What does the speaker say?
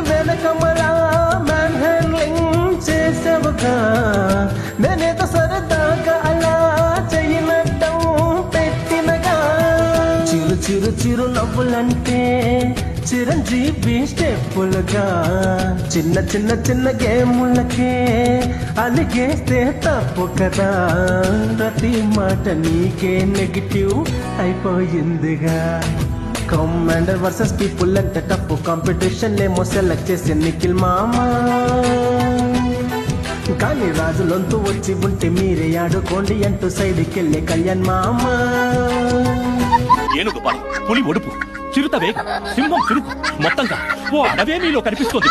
వెనకమలా man handling చేసావుగా నేనేదో సరదాగా అలా చెయ్యినట్టం పెట్టినగా చిరు చిరు చిరు నవ్వులంటే చిరంజీవి స్టెప్పులుగా చిన్న చిన్న చిన్న గేములకే అలిగేస్తే తప్పు కదా ప్రతి మాట నీకే నెగిటివ్ అయిపోయిందిగా కమాండర్ వర్సెస్ పీపుల్ అంటే టఫ్ కాంపిటీషన్ ఏమో సెలెక్ట్ చేసే నిఖిల్ మామా కానీ రాజులొంతు వచ్చి ఉంటే మీరే ఆడుకోండి అంటూ సైడ్కి వెళ్ళే కళ్యాణ్ మామా ఏనుగు బలం పులి ఒడుపు చిరుత వేగ సింహం చురుకు మొత్తంగా ఓ అడవే మీలో కనిపిస్తోంది.